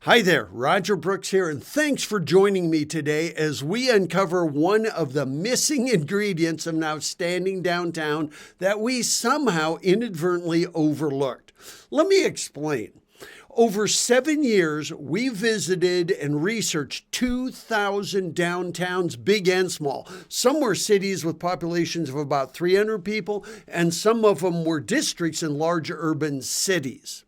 Hi there, Roger Brooks here, and thanks for joining me today as we uncover one of the missing ingredients of an outstanding downtown that we somehow inadvertently overlooked. Let me explain. Over 7 years, we visited and researched 2,000 downtowns, big and small. Some were cities with populations of about 300 people, and some of them were districts in large urban cities.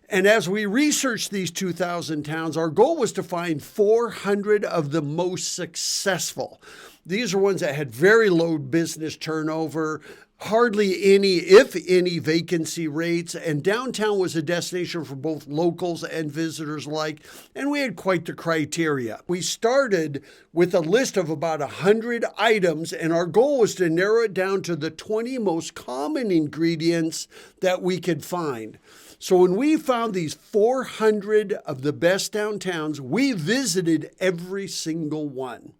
And as we researched these 2,000 towns, our goal was to find 400 of the most successful. These are ones that had very low business turnover, hardly any, if any, vacancy rates, and downtown was a destination for both locals and visitors alike, and we had quite the criteria. We started with a list of about 100 items, and our goal was to narrow it down to the 20 most common ingredients that we could find. So when we found these 400 of the best downtowns, we visited every single one.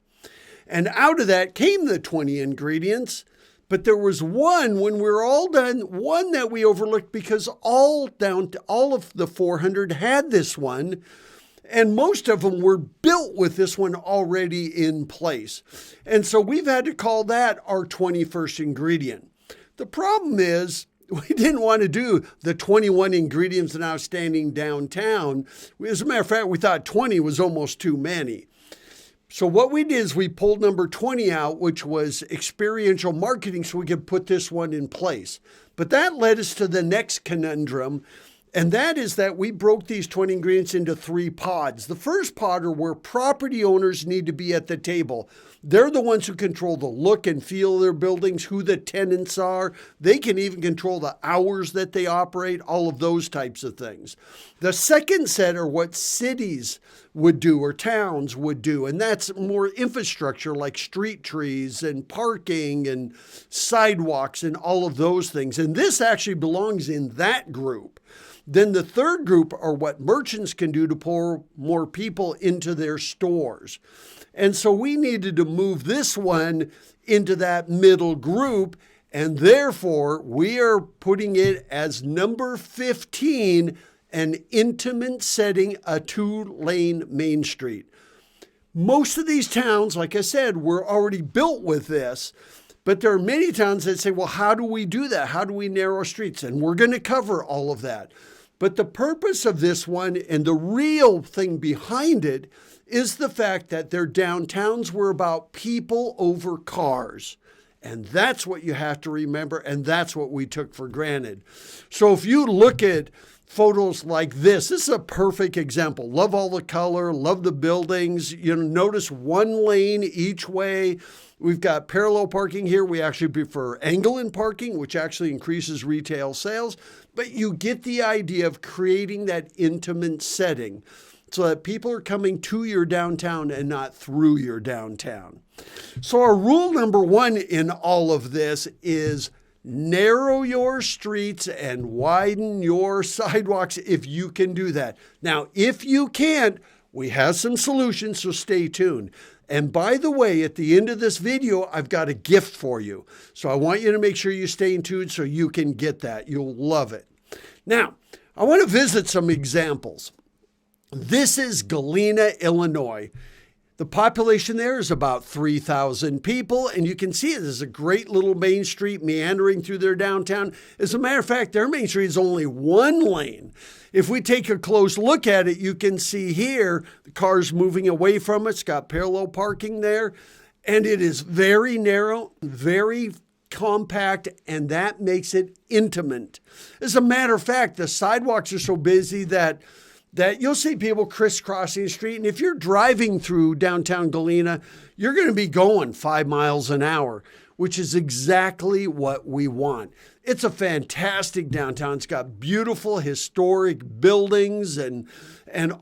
And out of that came the 20 ingredients. But there was one, when we were all done, one that we overlooked because all of the 400 had this one. And most of them were built with this one already in place. And so we've had to call that our 21st ingredient. The problem is, we didn't want to do the 21 ingredients in outstanding downtown. As a matter of fact, we thought 20 was almost too many. So what we did is we pulled number 20 out, which was experiential marketing, so we could put this one in place. But that led us to the next conundrum, and that is that we broke these 20 ingredients into 3 pods. The first pod are where property owners need to be at the table. They're the ones who control the look and feel of their buildings, who the tenants are. They can even control the hours that they operate, all of those types of things. The second set are what cities would do or towns would do, and that's more infrastructure like street trees and parking and sidewalks and all of those things. And this actually belongs in that group. Then the third group are what merchants can do to pull more people into their stores. And so we needed to move this one into that middle group, and therefore we are putting it as number 15, an intimate setting, a 2-lane main street. Most of these towns, like I said, were already built with this, but there are many towns that say, well, how do we do that? How do we narrow streets? And we're going to cover all of that. But the purpose of this one and the real thing behind it is the fact that their downtowns were about people over cars. And that's what you have to remember, and that's what we took for granted. So if you look at photos like this is a perfect example. Love all the color, love the buildings. Notice 1 lane each way. We've got parallel parking here. We actually prefer angle-in parking, which actually increases retail sales. But you get the idea of creating that intimate setting so that people are coming to your downtown and not through your downtown. So our rule number 1 in all of this is narrow your streets and widen your sidewalks if you can do that. Now, if you can't, we have some solutions, so stay tuned. And by the way, at the end of this video, I've got a gift for you. So I want you to make sure you stay tuned so you can get that. You'll love it. Now, I want to visit some examples. This is Galena, Illinois. The population there is about 3,000 people, and you can see it as a great little main street meandering through their downtown. As a matter of fact, their main street is only 1 lane. If we take a close look at it, you can see here the cars moving away from it. It's got parallel parking there, and it is very narrow, very compact, and that makes it intimate. As a matter of fact, the sidewalks are so busy that you'll see people crisscrossing the street. And if you're driving through downtown Galena, you're going to be going 5 miles an hour, which is exactly what we want. It's a fantastic downtown. It's got beautiful historic buildings and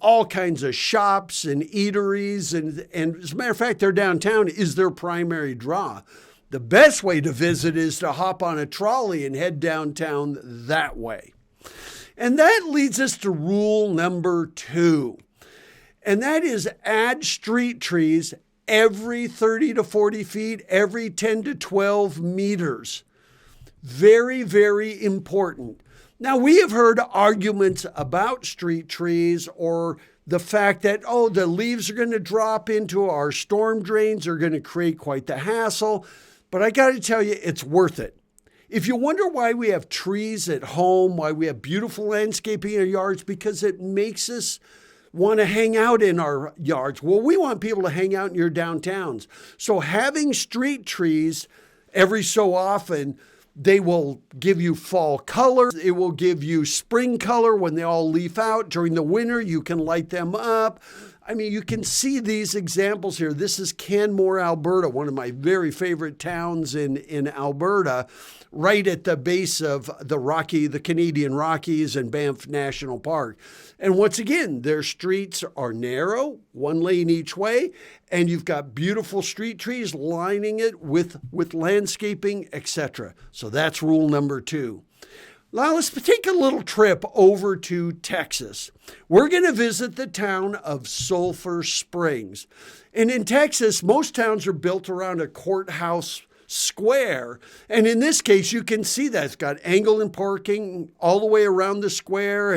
all kinds of shops and eateries. And as a matter of fact, their downtown is their primary draw. The best way to visit is to hop on a trolley and head downtown that way. And that leads us to rule number 2. And that is add street trees every 30 to 40 feet, every 10 to 12 meters. Very, very important. Now, we have heard arguments about street trees or the fact that, oh, the leaves are going to drop into our storm drains are going to create quite the hassle. But I got to tell you, it's worth it. If you wonder why we have trees at home, why we have beautiful landscaping in our yards, because it makes us want to hang out in our yards. Well, we want people to hang out in your downtowns. So having street trees every so often, they will give you fall color. It will give you spring color when they all leaf out. During the winter, you can light them up. I mean, you can see these examples here. This is Canmore, Alberta, one of my very favorite towns in Alberta, right at the base of the Canadian Rockies and Banff National Park. And once again, their streets are narrow, one lane each way, and you've got beautiful street trees lining it with landscaping, etc. So that's rule number 2. Now let's take a little trip over to Texas. We're going to visit the town of Sulphur Springs. And in Texas, most towns are built around a courthouse square. And in this case, you can see that it's got angle and parking all the way around the square,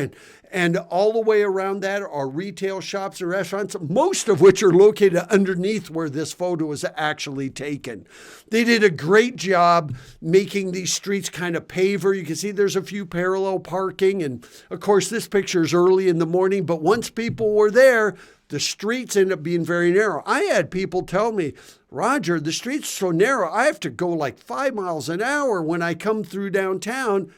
and all the way around that are retail shops and restaurants, most of which are located underneath where this photo was actually taken. They did a great job making these streets kind of paver. You can see there's a few parallel parking. And of course, this picture is early in the morning, but once people were there, the streets end up being very narrow. I had people tell me, Roger, the streets are so narrow, I have to go like 5 miles an hour when I come through downtown.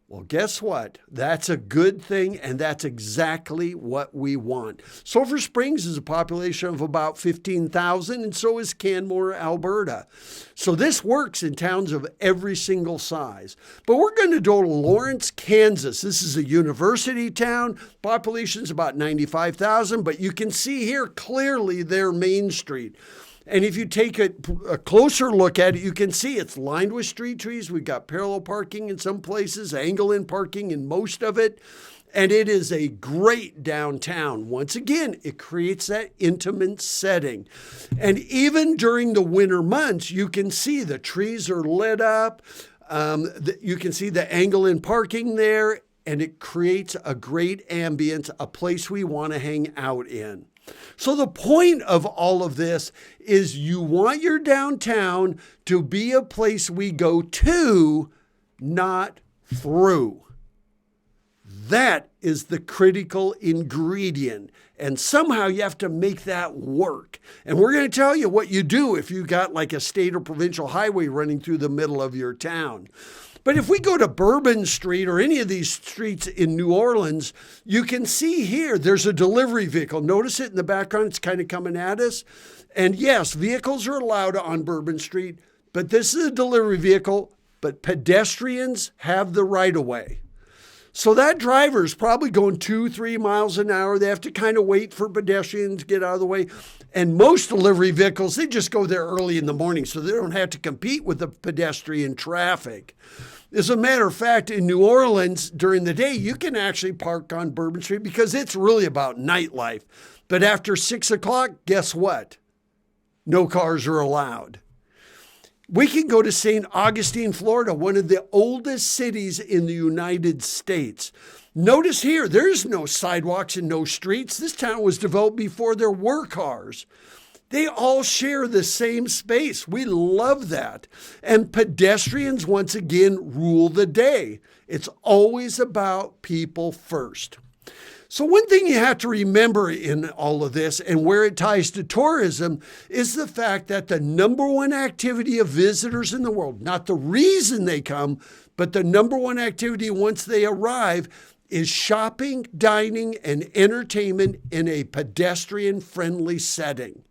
Well, guess what? That's a good thing, and that's exactly what we want. Sulphur Springs is a population of about 15,000, and so is Canmore, Alberta. So this works in towns of every single size. But we're going to go to Lawrence, Kansas. This is a university town. Population's about 95,000, but you can see here clearly their main street. And if you take a closer look at it, you can see it's lined with street trees. We've got parallel parking in some places, angle-in parking in most of it. And it is a great downtown. Once again, it creates that intimate setting. And even during the winter months, you can see the trees are lit up. You can see the angle-in parking there. And it creates a great ambience, a place we want to hang out in. So the point of all of this is you want your downtown to be a place we go to, not through. That is the critical ingredient. And somehow you have to make that work. And we're going to tell you what you do if you got like a state or provincial highway running through the middle of your town. But if we go to Bourbon Street or any of these streets in New Orleans, you can see here there's a delivery vehicle. Notice it in the background. It's kind of coming at us. And yes, vehicles are allowed on Bourbon Street, but this is a delivery vehicle, but pedestrians have the right of way. So that driver is probably going 2-3 miles an hour. They have to kind of wait for pedestrians to get out of the way. And most delivery vehicles, they just go there early in the morning so they don't have to compete with the pedestrian traffic. As a matter of fact, in New Orleans, during the day, you can actually park on Bourbon Street because it's really about nightlife. But after 6 o'clock, guess what? No cars are allowed. We can go to St. Augustine, Florida, one of the oldest cities in the United States. Notice here, there's no sidewalks and no streets. This town was developed before there were cars. They all share the same space. We love that. And pedestrians, once again, rule the day. It's always about people first. So one thing you have to remember in all of this and where it ties to tourism is the fact that the number one activity of visitors in the world, not the reason they come, but the number one activity once they arrive is shopping, dining, and entertainment in a pedestrian-friendly setting.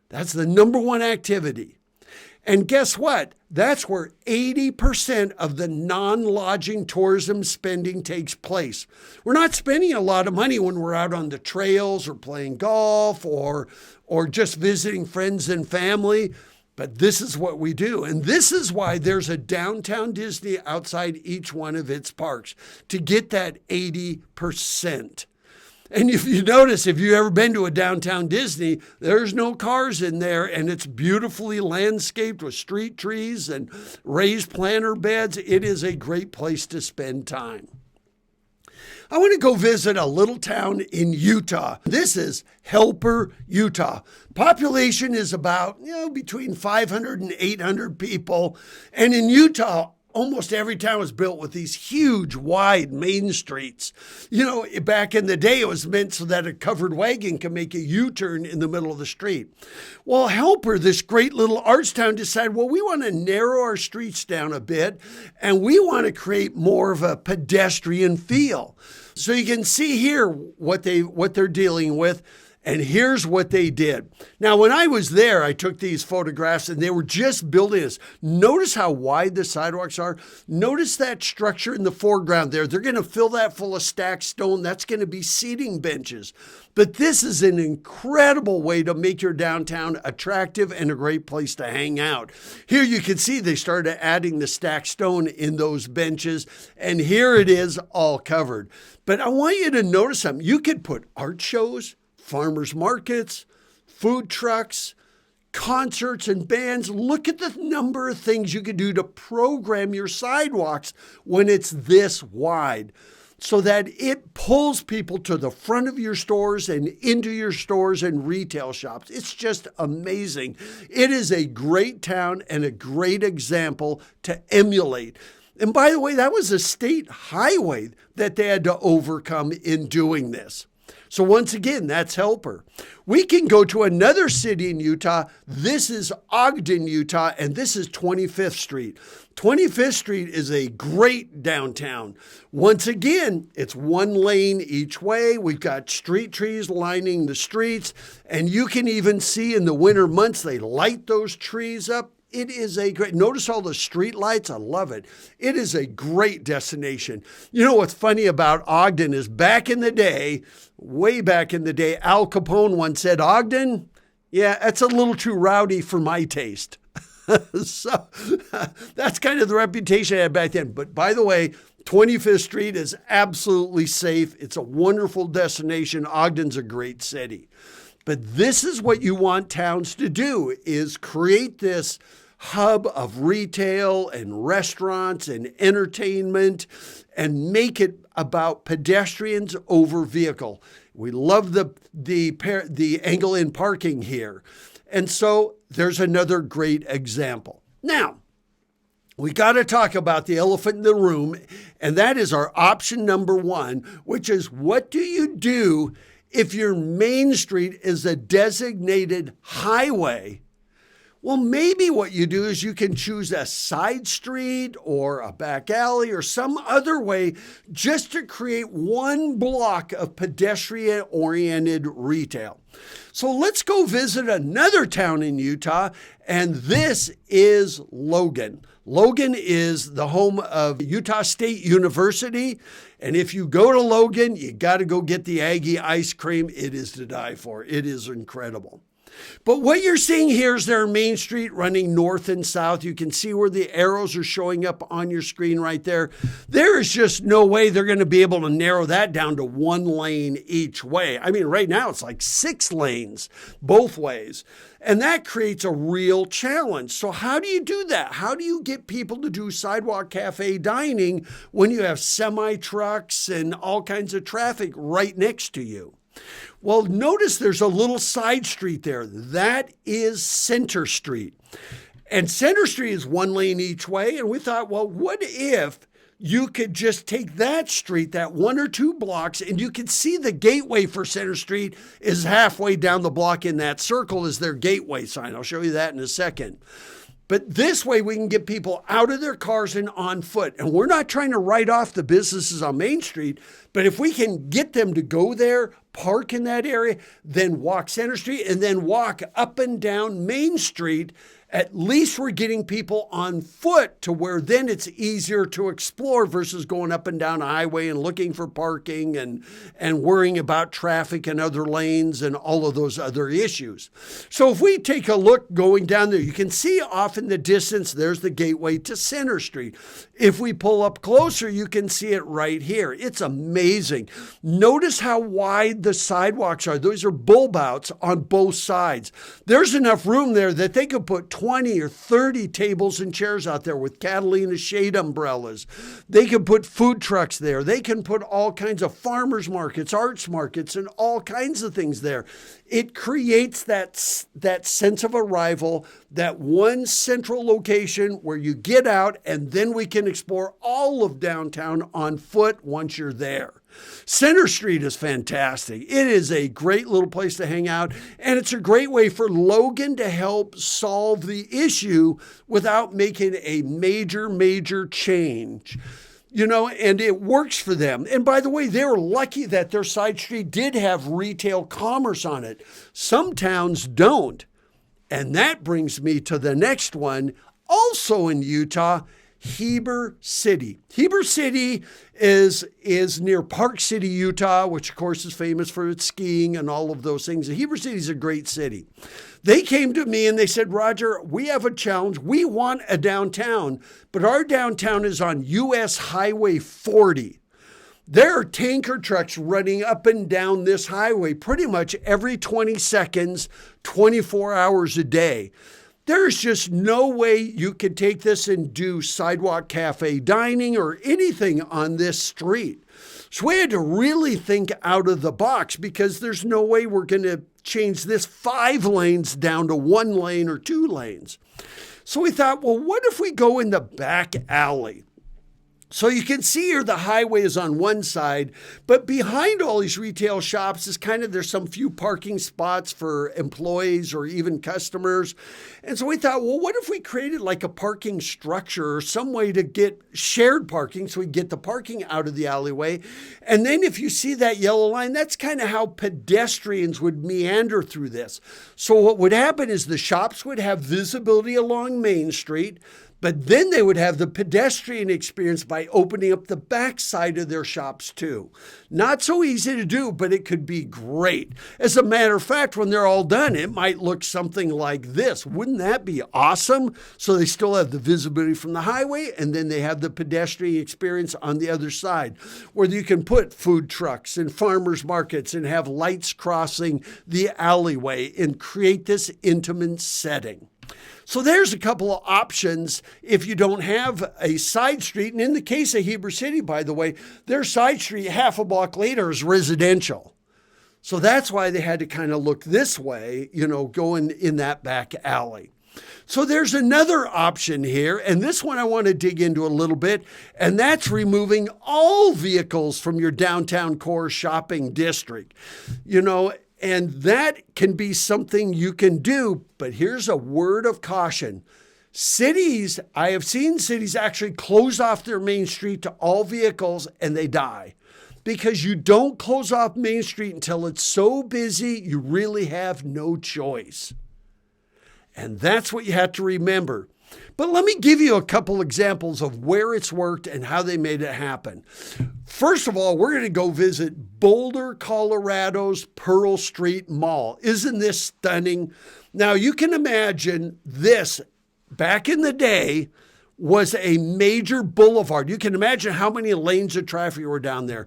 That's the number one activity. And guess what? That's where 80% of the non-lodging tourism spending takes place. We're not spending a lot of money when we're out on the trails or playing golf or just visiting friends and family, but this is what we do. And this is why there's a downtown Disney outside each one of its parks, to get that 80%. And if you notice, if you've ever been to a downtown Disney, there's no cars in there, and it's beautifully landscaped with street trees and raised planter beds. It is a great place to spend time. I want to go visit a little town in Utah. This is Heber, Utah. Population is about, between 500 and 800 people. And in Utah, almost every town was built with these huge, wide main streets. Back in the day, it was meant so that a covered wagon can make a U-turn in the middle of the street. Well, Heber, this great little arts town, decided, we want to narrow our streets down a bit, and we want to create more of a pedestrian feel. So you can see here what they're dealing with. And here's what they did. Now, when I was there, I took these photographs and they were just building this. Notice how wide the sidewalks are. Notice that structure in the foreground there. They're going to fill that full of stacked stone. That's going to be seating benches. But this is an incredible way to make your downtown attractive and a great place to hang out. Here you can see they started adding the stacked stone in those benches. And here it is all covered. But I want you to notice something. You could put art shows, farmers markets, food trucks, concerts and bands. Look at the number of things you could do to program your sidewalks when it's this wide so that it pulls people to the front of your stores and into your stores and retail shops. It's just amazing. It is a great town and a great example to emulate. And by the way, that was a state highway that they had to overcome in doing this. So once again, that's Heber. We can go to another city in Utah. This is Ogden, Utah, and this is 25th Street. 25th Street is a great downtown. Once again, it's one lane each way. We've got street trees lining the streets, and you can even see in the winter months, they light those trees up. It is a great, notice all the street lights. I love it. It is a great destination. What's funny about Ogden is back in the day, way back in the day, Al Capone once said, Ogden, that's a little too rowdy for my taste. So that's kind of the reputation I had back then. But by the way, 25th Street is absolutely safe. It's a wonderful destination. Ogden's a great city. But this is what you want towns to do, is create this hub of retail and restaurants and entertainment and make it about pedestrians over vehicle. We love the angle in parking here. And so there's another great example. Now, we got to talk about the elephant in the room, and that is our option number one, which is what do you do if your main street is a designated highway? Well, maybe what you do is you can choose a side street or a back alley or some other way just to create one block of pedestrian-oriented retail. So let's go visit another town in Utah, and this is Logan. Logan is the home of Utah State University. And if you go to Logan, you got to go get the Aggie ice cream. It is to die for. It is incredible. But what you're seeing here is their main street running north and south. You can see where the arrows are showing up on your screen right there. There is just no way they're going to be able to narrow that down to one lane each way. I mean, right now it's like 6 lanes both ways. And that creates a real challenge. So how do you do that? How do you get people to do sidewalk cafe dining when you have semi-trucks and all kinds of traffic right next to you? Well, notice there's a little side street there. That is Center Street. And Center Street is one lane each way. And we thought, well, what if you could just take that street, that 1 or 2 blocks, and you can see the gateway for Center Street is halfway down the block in that circle is their gateway sign. I'll show you that in a second. But this way we can get people out of their cars and on foot. And we're not trying to write off the businesses on Main Street, but if we can get them to go there, park in that area, then walk Center Street, and then walk up and down Main Street, at least we're getting people on foot to where then it's easier to explore versus going up and down a highway and looking for parking and worrying about traffic and other lanes and all of those other issues. So if we take a look going down there, you can see off in the distance, there's the gateway to Center Street. If we pull up closer, you can see it right here. It's amazing amazing. Notice how wide the sidewalks are. Those are bulb outs on both sides. There's enough room there that they could put 20 or 30 tables and chairs out there with Catalina shade umbrellas. They could put food trucks there. They can put all kinds of farmers markets, arts markets, and all kinds of things there. It creates that sense of arrival, that one central location where you get out, and then we can explore all of downtown on foot once you're there. Center Street is fantastic. It is a great little place to hang out, and it's a great way for Logan to help solve the issue without making a major change. And it works for them. And by the way, they were lucky that their side street did have retail commerce on it. Some towns don't. And that brings me to the next one, also in Utah, Heber City. Heber City is near Park City, Utah, which of course is famous for its skiing and all of those things. Heber City is a great city. They came to me and they said, Roger, we have a challenge. We want a downtown, but our downtown is on US Highway 40. There are tanker trucks running up and down this highway pretty much every 20 seconds, 24 hours a day. There's just no way you could take this and do sidewalk cafe dining or anything on this street. So we had to really think out of the box because there's no way we're going to change this 5 lanes down to 1 lane or 2 lanes. So we thought, well, what if we go in the back alley? So you can see here the highway is on one side, but behind all these retail shops is there's some few parking spots for employees or even customers. And so we thought, well, what if we created like a parking structure or some way to get shared parking so we get the parking out of the alleyway. And then if you see that yellow line, that's kind of how pedestrians would meander through this. So what would happen is the shops would have visibility along Main Street, but then they would have the pedestrian experience by opening up the back side of their shops too. Not so easy to do, but it could be great. As a matter of fact, when they're all done, it might look something like this. Wouldn't that be awesome? So they still have the visibility from the highway, and then they have the pedestrian experience on the other side, where you can put food trucks and farmers markets and have lights crossing the alleyway and create this intimate setting. So there's a couple of options if you don't have a side street. And in the case of Heber City, by the way, their side street half a block later is residential. So that's why they had to kind of look this way, going in that back alley. So there's another option here, and this one I want to dig into a little bit, and that's removing all vehicles from your downtown core shopping district. And that can be something you can do, but here's a word of caution. I have seen cities actually close off their main street to all vehicles and they die. Because you don't close off Main Street until it's so busy, you really have no choice. And that's what you have to remember. But let me give you a couple examples of where it's worked and how they made it happen. First of all, we're going to go visit Boulder, Colorado's Pearl Street Mall. Isn't this stunning? Now, you can imagine this back in the day was a major boulevard. You can imagine how many lanes of traffic were down there.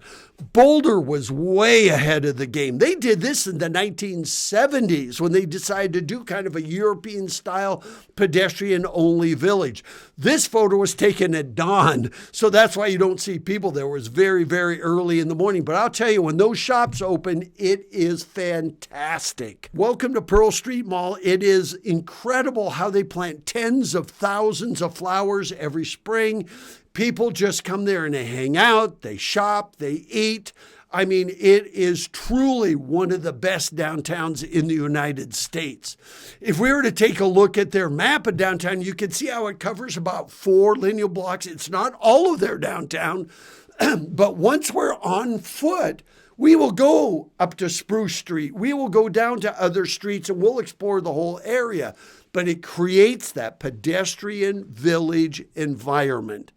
Boulder was way ahead of the game. They did this in the 1970s when they decided to do kind of a European-style pedestrian-only village. This photo was taken at dawn, so that's why you don't see people there. It was very, very early in the morning. But I'll tell you, when those shops open, it is fantastic. Welcome to Pearl Street Mall. It is incredible how they plant tens of thousands of flowers every spring. People just come there and they hang out, they shop, they eat. I mean, it is truly one of the best downtowns in the United States. If we were to take a look at their map of downtown, you can see how it covers about 4 linear blocks. It's not all of their downtown, but once we're on foot, we will go up to Spruce Street. We will go down to other streets and we'll explore the whole area. But it creates that pedestrian village environment.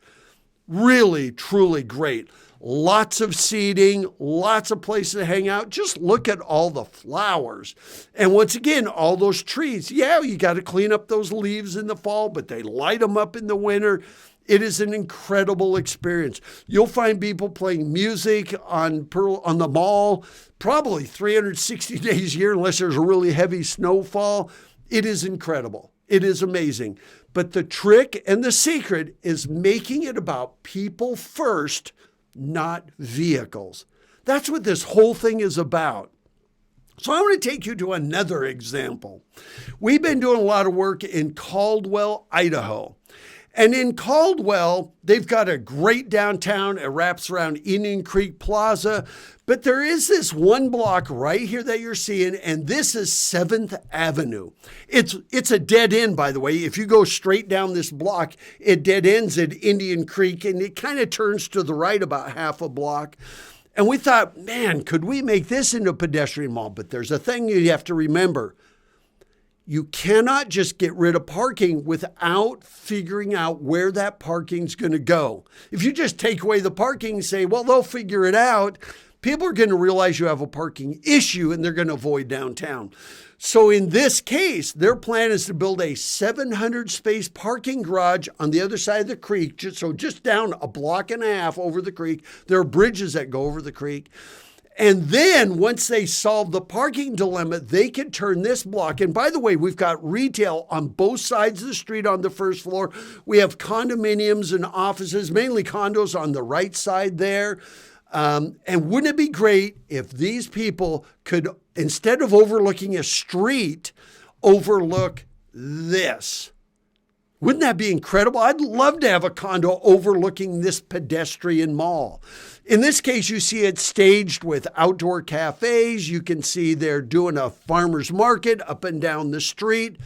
Really, truly great. Lots of seating, lots of places to hang out. Just look at all the flowers. And once again, all those trees. Yeah, you got to clean up those leaves in the fall, but they light them up in the winter. It is an incredible experience. You'll find people playing music on the mall probably 360 days a year unless there's a really heavy snowfall. It is incredible. It is amazing. But the trick and the secret is making it about people first, not vehicles. That's what this whole thing is about. So I want to take you to another example. We've been doing a lot of work in Caldwell, Idaho. And in Caldwell, they've got a great downtown. It wraps around Indian Creek Plaza. But there is this one block right here that you're seeing, and this is 7th Avenue. It's a dead end, by the way. If you go straight down this block, it dead ends at Indian Creek, and it kind of turns to the right about half a block. And we thought, man, could we make this into a pedestrian mall? But there's a thing you have to remember. You cannot just get rid of parking without figuring out where that parking's going to go. If you just take away the parking and say, well, they'll figure it out, people are going to realize you have a parking issue and they're going to avoid downtown. So in this case, their plan is to build a 700-space parking garage on the other side of the creek, just down a block and a half over the creek. There are bridges that go over the creek. And then once they solve the parking dilemma, they can turn this block. And by the way, we've got retail on both sides of the street on the first floor. We have condominiums and offices, mainly condos on the right side there. And wouldn't it be great if these people could, instead of overlooking a street, overlook this? Wouldn't that be incredible? I'd love to have a condo overlooking this pedestrian mall. In this case, you see it staged with outdoor cafes. You can see they're doing a farmer's market up and down the street.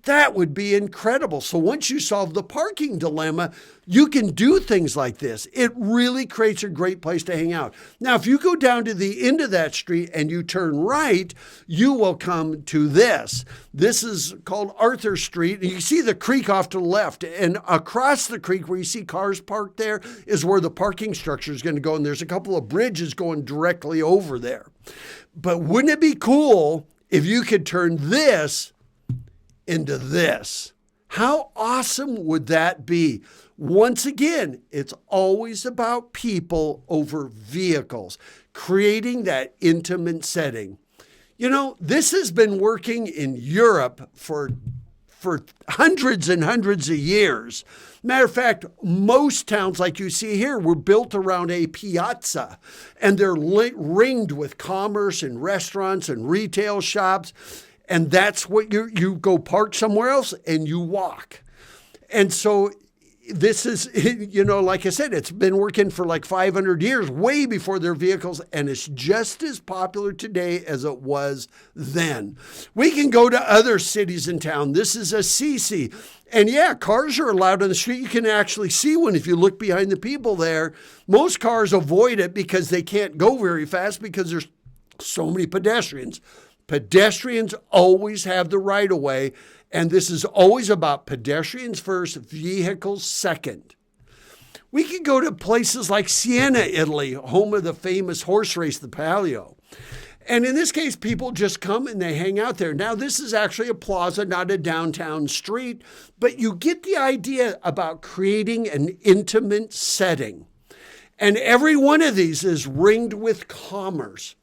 That would be incredible. So once you solve the parking dilemma, you can do things like this. It really creates a great place to hang out. Now, if you go down to the end of that street and you turn right, you will come to this. This is called Arthur Street. And you see the creek off to the left. And across the creek where you see cars parked there is where the parking structure is going to go. And there's a couple of bridges going directly over there. But wouldn't it be cool if you could turn this into this? How awesome would that be? Once again, it's always about people over vehicles, creating that intimate setting. You know, this has been working in Europe for hundreds and hundreds of years. Matter of fact, most towns like you see here were built around a piazza, and they're ringed with commerce and restaurants and retail shops. And that's what you go park somewhere else and you walk. And so this is, like I said, it's been working for like 500 years, way before their vehicles, and it's just as popular today as it was then. We can go to other cities in town. This is Assisi. And yeah, cars are allowed on the street. You can actually see one if you look behind the people there. Most cars avoid it because they can't go very fast because there's so many pedestrians. Pedestrians always have the right of way, and this is always about pedestrians first, vehicles second. We could go to places like Siena, Italy, home of the famous horse race, the Palio. And in this case, people just come and they hang out there. Now, this is actually a plaza, not a downtown street, but you get the idea about creating an intimate setting. And every one of these is ringed with commerce.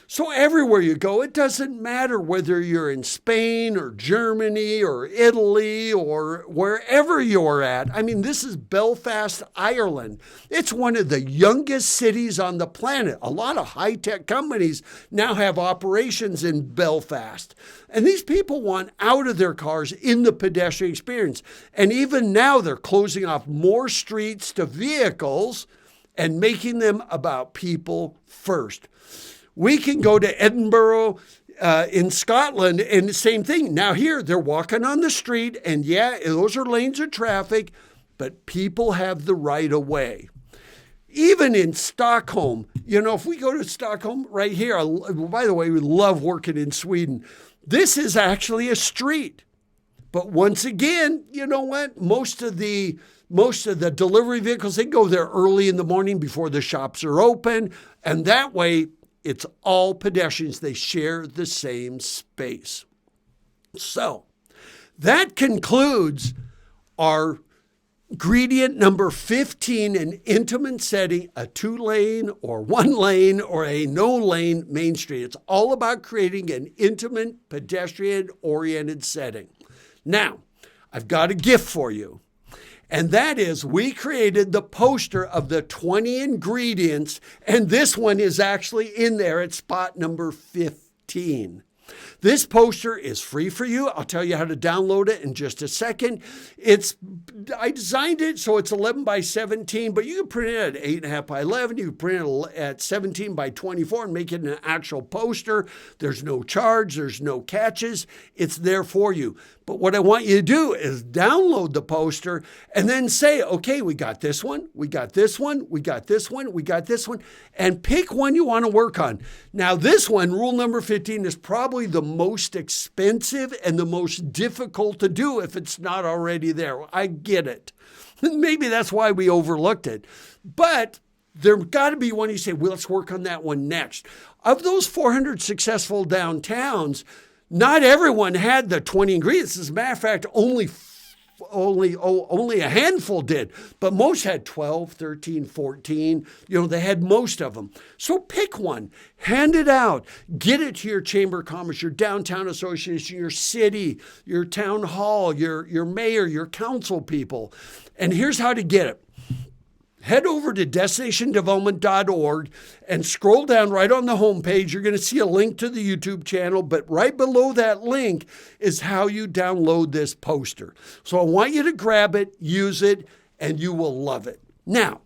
So everywhere you go, it doesn't matter whether you're in Spain or Germany or Italy or wherever you're at. I mean, this is Belfast, Ireland. It's one of the youngest cities on the planet. A lot of high-tech companies now have operations in Belfast. And these people want out of their cars in the pedestrian experience. And even now, they're closing off more streets to vehicles and making them about people first. We can go to Edinburgh in Scotland and the same thing. Now here, they're walking on the street and yeah, those are lanes of traffic, but people have the right of way. Even in Stockholm, if we go to Stockholm right here, by the way, we love working in Sweden. This is actually a street. But once again, you know what? Most of the delivery vehicles, they go there early in the morning before the shops are open. And that way, it's all pedestrians. They share the same space. So that concludes our Ingredient number 15, an intimate setting, a 2-lane or 1-lane or a no-lane Main Street. It's all about creating an intimate, pedestrian-oriented setting. Now, I've got a gift for you, and that is we created the poster of the 20 ingredients, and this one is actually in there at spot number 15. This poster is free for you. I'll tell you how to download it in just a second. I designed it so it's 11 by 17, but you can print it at 8.5 by 11. You can print it at 17 by 24 and make it an actual poster. There's no charge. There's no catches. It's there for you. But what I want you to do is download the poster and then say, okay, we got this one, we got this one, we got this one, we got this one, and pick one you want to work on. Now, this one, rule number 15, is probably the most expensive and the most difficult to do if it's not already there. I get it. Maybe that's why we overlooked it. But there's got to be one you say, well, let's work on that one next. Of those 400 successful downtowns, not everyone had the 20 ingredients. As a matter of fact, only a handful did, but most had 12, 13, 14. They had most of them. So pick one, hand it out, get it to your Chamber of Commerce, your downtown association, your city, your town hall, your mayor, your council people. And here's how to get it. Head over to destinationdevelopment.org and scroll down right on the homepage. You're going to see a link to the YouTube channel, but right below that link is how you download this poster. So I want you to grab it, use it, and you will love it. Now,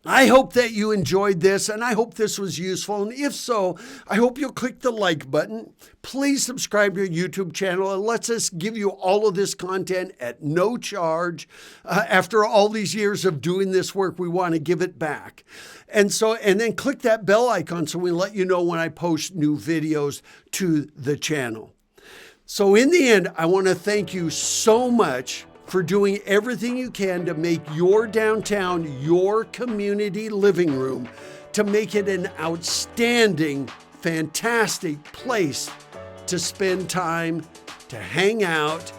I hope that you enjoyed this, and I hope this was useful. And if so, I hope you'll click the like button. Please subscribe to our YouTube channel. It lets us give you all of this content at no charge. After all these years of doing this work, we want to give it back. And then click that bell icon so we let you know when I post new videos to the channel. So in the end, I want to thank you so much for doing everything you can to make your downtown your community living room, to make it an outstanding, fantastic place to spend time, to hang out,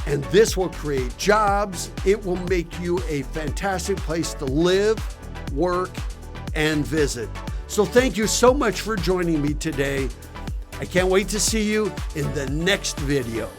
and this will create jobs. It will make you a fantastic place to live, work, and visit. So thank you so much for joining me today. I can't wait to see you in the next video.